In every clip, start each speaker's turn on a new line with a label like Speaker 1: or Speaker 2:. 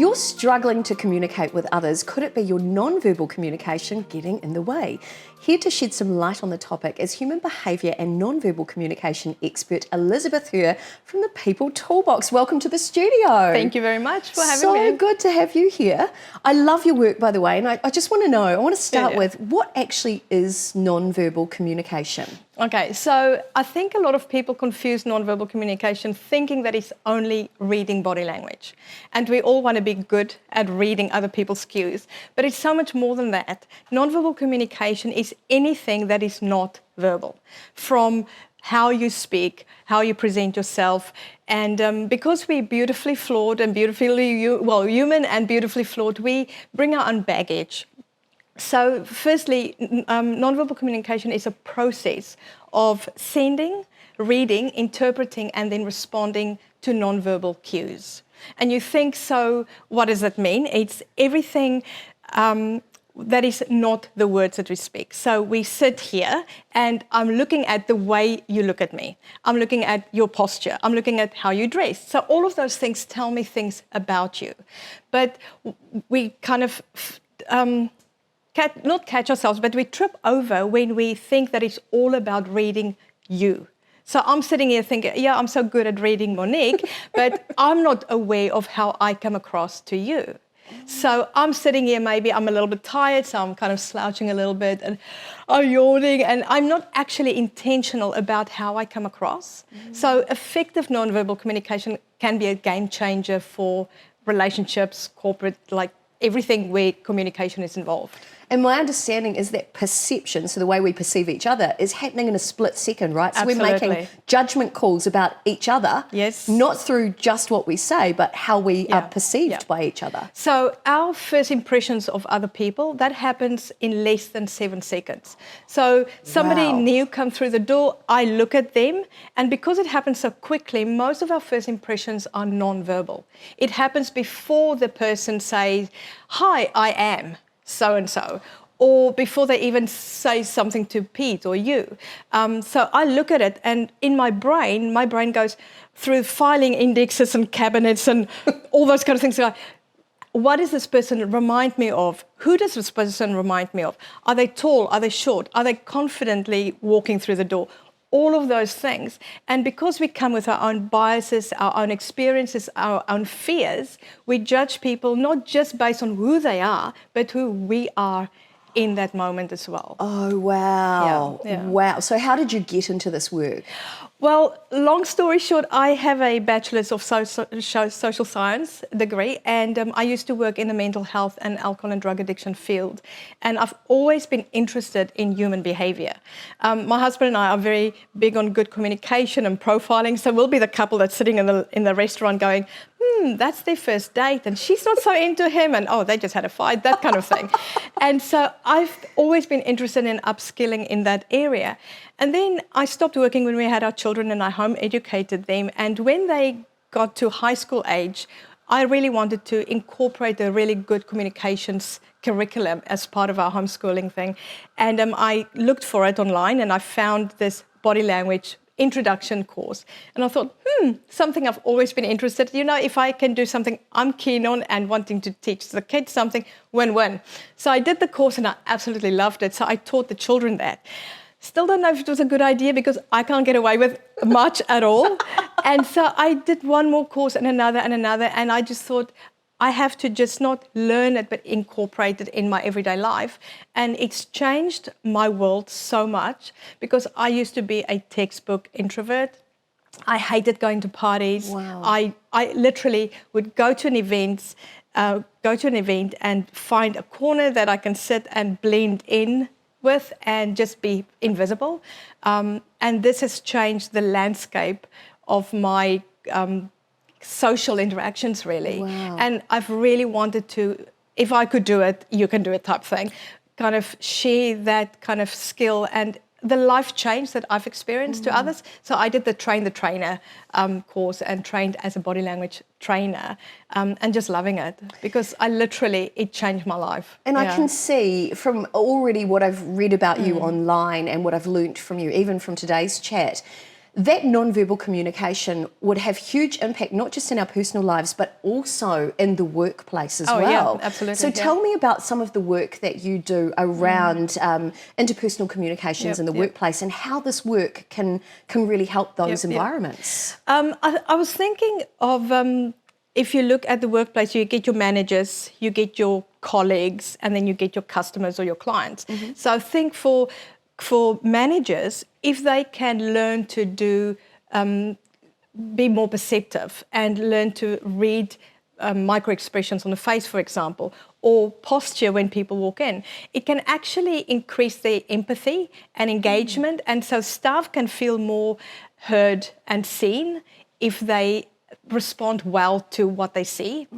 Speaker 1: you're struggling to communicate with others, could it be your non-verbal communication getting in the way? Here to shed some light on the topic is human behaviour and non-verbal communication expert Elizabeth Herr from the People Toolbox. Welcome to the studio.
Speaker 2: Thank you very much for having me.
Speaker 1: So good to have you here. I love your work, by the way, and I just want to know, I want to start with, what actually is non-verbal communication?
Speaker 2: Okay, so I think a lot of people confuse non-verbal communication thinking that it's only reading body language. And we all want to be good at reading other people's cues, but it's so much more than that. Non-verbal communication is anything that is not verbal, from how you speak, how you present yourself. And because we're beautifully flawed and human and beautifully flawed, we bring our own baggage. So firstly, nonverbal communication is a process of sending, reading, interpreting, and then responding to nonverbal cues. And you think, so what does that mean? It's everything that is not the words that we speak. So we sit here and I'm looking at the way you look at me. I'm looking at your posture. I'm looking at how you dress. So all of those things tell me things about you. But we kind of... not catch ourselves, but we trip over when we think that it's all about reading you. So I'm sitting here thinking, yeah, I'm so good at reading Monique, but I'm not aware of how I come across to you. So I'm sitting here, maybe I'm a little bit tired, so I'm kind of slouching a little bit and I'm yawning, and I'm not actually intentional about how I come across. So effective nonverbal communication can be a game changer for relationships, corporate, like everything where communication is involved.
Speaker 1: And my understanding is that perception, so the way we perceive each other, is happening in a split second, right? So
Speaker 2: Absolutely.
Speaker 1: We're making judgment calls about each other,
Speaker 2: yes,
Speaker 1: not through just what we say, but how we are perceived by each other.
Speaker 2: So our first impressions of other people, that happens in less than 7 seconds. So somebody new comes through the door, I look at them, and because it happens so quickly, most of our first impressions are non-verbal. It happens before the person says, hi, I am so-and-so, or before they even say something to Pete or you. So I look at it, and in my brain goes through filing indexes and cabinets and all those kind of things. Like, what does this person remind me of? Who does this person remind me of? Are they tall? Are they short? Are they confidently walking through the door? All of those things. And because we come with our own biases, our own experiences, our own fears, we judge people not just based on who they are, but who we are in that moment as well.
Speaker 1: Oh, wow.
Speaker 2: Yeah.
Speaker 1: Wow. So how did you get into this work?
Speaker 2: Well, long story short, I have a Bachelor's of Social Science degree, and I used to work in the mental health and alcohol and drug addiction field. And I've always been interested in human behaviour. My husband and I are very big on good communication and profiling, so we'll be the couple that's sitting in the restaurant going, that's their first date, and she's not so into him, and oh, they just had a fight, that kind of thing. And so I've always been interested in upskilling in that area. And then I stopped working when we had our children and I home educated them. And when they got to high school age, I really wanted to incorporate a really good communications curriculum as part of our homeschooling thing. And I looked for it online and I found this body language introduction course. And I thought, something I've always been interested in. You know, if I can do something I'm keen on and wanting to teach the kids something, win-win. So I did the course and I absolutely loved it. So I taught the children that. Still don't know if it was a good idea because I can't get away with much at all. And so I did one more course and another, and I just thought, I have to just not learn it, but incorporate it in my everyday life. And it's changed my world so much because I used to be a textbook introvert. I hated going to parties.
Speaker 1: Wow.
Speaker 2: I literally would go to an event and find a corner that I can sit and blend in with and just be invisible. And this has changed the landscape of my social interactions, really.
Speaker 1: Wow.
Speaker 2: And I've really wanted to, if I could do it, you can do it type thing, kind of share that kind of skill and the life change that I've experienced to others. So I did the Train the Trainer course and trained as a body language trainer and just loving it because it changed my life.
Speaker 1: And I can see from already what I've read about you online and what I've learnt from you, even from today's chat, that non-verbal communication would have huge impact, not just in our personal lives, but also in the workplace as well.
Speaker 2: Yeah, absolutely.
Speaker 1: So tell me about some of the work that you do around interpersonal communications in the workplace, and how this work can really help those environments.
Speaker 2: I was thinking of, if you look at the workplace, you get your managers, you get your colleagues, and then you get your customers or your clients. So I think for managers, if they can learn to be more perceptive and learn to read micro expressions on the face, for example, or posture when people walk in, it can actually increase their empathy and engagement, and so staff can feel more heard and seen if they respond well to what they see.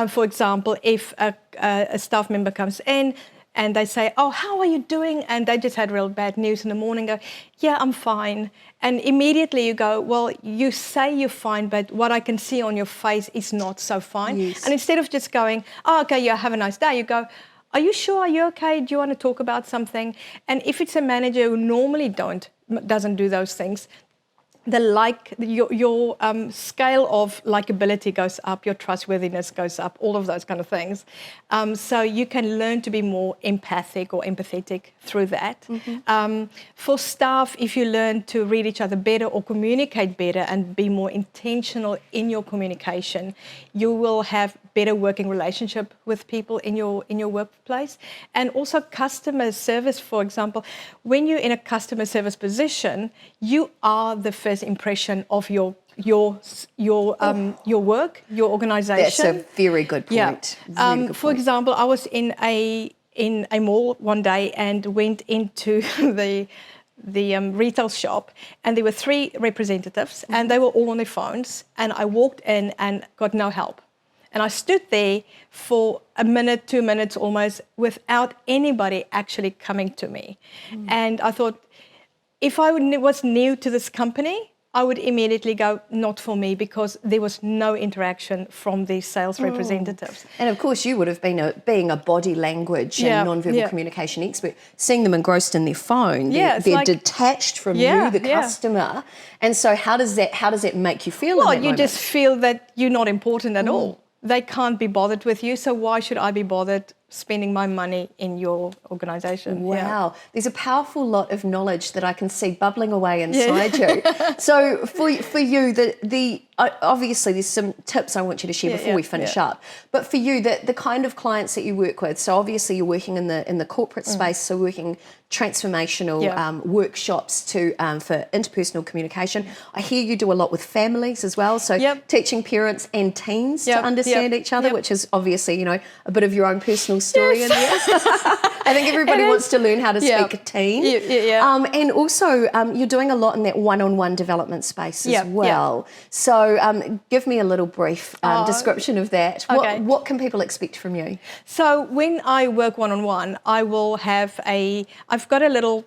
Speaker 2: For example, if a staff member comes in and they say, "Oh, how are you doing?" and they just had real bad news in the morning, go, "Yeah, I'm fine." And immediately you go, "Well, you say you're fine, but what I can see on your face is not so fine."
Speaker 1: Yes.
Speaker 2: And instead of just going, "Oh, okay, yeah, have a nice day," you go, "Are you sure? Are you okay? Do you want to talk about something?" And if it's a manager who normally doesn't do those things, your scale of likability goes up, your trustworthiness goes up, all of those kind of things. So you can learn to be more empathic or empathetic through that. For staff, if you learn to read each other better or communicate better and be more intentional in your communication, you will have better working relationship with people in your workplace. And also customer service, for example, when you're in a customer service position, you are the first impression of your work, your organization.
Speaker 1: That's a very good point.
Speaker 2: Yeah. For example, I was in a mall one day and went into the retail shop, and there were 3 representatives, and they were all on their phones, and I walked in and got no help. And I stood there for a minute, 2 minutes almost, without anybody actually coming to me. And I thought, if I was new to this company, I would immediately go, not for me, because there was no interaction from the sales representatives.
Speaker 1: And of course, you would have been being a body language and non-verbal communication expert, seeing them engrossed in their phone. They're detached from you, the customer. And so how does that make you feel?
Speaker 2: Well,
Speaker 1: in that
Speaker 2: you
Speaker 1: moment?
Speaker 2: just feel that you're not important at all. They can't be bothered with you, so why should I be bothered spending my money in your organisation?
Speaker 1: Wow, there's a powerful lot of knowledge that I can see bubbling away inside you. So for you, obviously there's some tips I want you to share before we finish up. But for you, the kind of clients that you work with, so obviously you're working in the corporate space, so working transformational workshops for interpersonal communication. I hear you do a lot with families as well, so teaching parents and teens to understand each other, which is obviously, a bit of your own personal story in there. I think everybody wants to learn how to speak teen. And also you're doing a lot in that one-on-one development space as well. So give me a little brief description of that.
Speaker 2: Okay.
Speaker 1: What can people expect from you?
Speaker 2: So when I work one-on-one, I will have I've got a little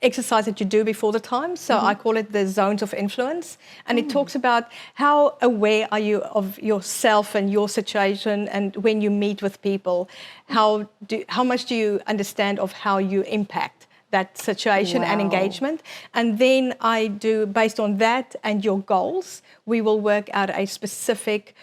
Speaker 2: exercise that you do before the time. So I call it the zones of influence. And it talks about how aware are you of yourself and your situation, and when you meet with people, how much do you understand of how you impact that situation and engagement. And then I do, based on that and your goals, we will work out a specific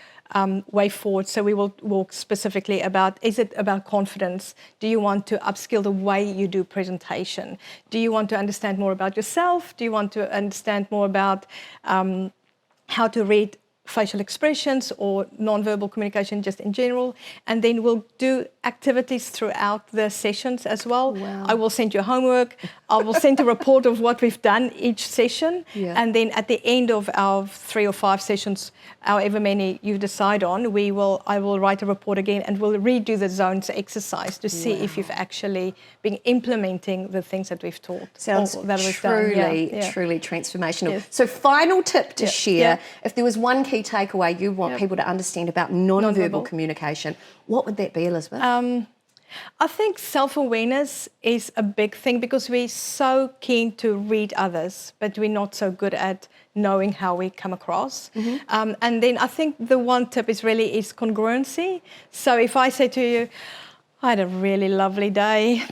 Speaker 2: way forward. So we will walk specifically about, is it about confidence? Do you want to upskill the way you do presentation? Do you want to understand more about yourself? Do you want to understand more about how to read facial expressions or nonverbal communication just in general? And then we'll do activities throughout the sessions as well.
Speaker 1: Wow.
Speaker 2: I will send you homework. I will send a report of what we've done each session. And then at the end of our 3 or 5 sessions, however many you decide on, I will write a report again, and we'll redo the zones exercise to see if you've actually been implementing the things that we've taught.
Speaker 1: Sounds truly transformational. So final tip to share, if there was one key takeaway you want people to understand about non-verbal communication, what would that be, Elizabeth?
Speaker 2: I think self-awareness is a big thing, because we're so keen to read others, but we're not so good at knowing how we come across. And then I think the one tip is congruency. So if I say to you, I had a really lovely day,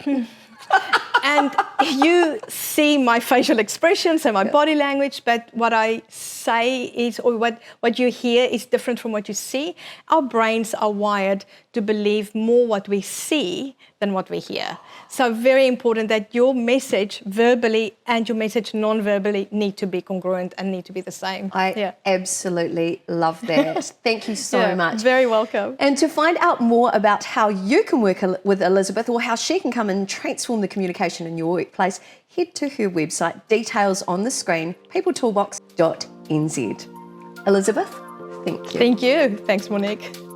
Speaker 2: And you see my facial expressions and my body language, but what I say is, or what you hear is different from what you see. Our brains are wired to believe more what we see than what we hear. So very important that your message verbally and your message non-verbally need to be congruent and need to be the same.
Speaker 1: I absolutely love that. Thank you so much.
Speaker 2: Very welcome.
Speaker 1: And to find out more about how you can work with Elizabeth or how she can come and transform the communication in your workplace, head to her website, details on the screen, peopletoolbox.nz. Elizabeth, thank you.
Speaker 2: Thank you. Thanks, Monique.